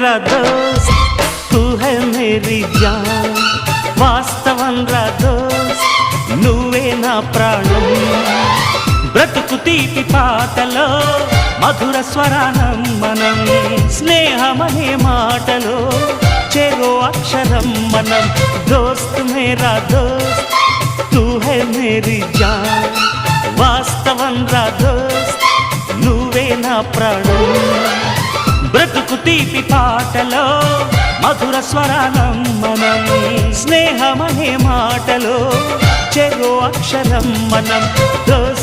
मेरा दोस्त तू है मेरी जान వాస్తవం రా దోస్త్ నువ్వే నా ప్రాణం బ్రతుకు తీపి పాటలో మధుర స్వరానం మనం స్నేహమనే మాటలో చెరో అక్షరం మనం దోస్త్ మేరా దోస్త్ తూ హై మేరీ జాన్ వాస్తవం రా దోస్త్ నువ్వే నా ప్రాణం బ్రతుకు తీపి పాటలో మధుర స్వరానం మనం స్నేహమనే మాటలో చెరో అక్షరం మనం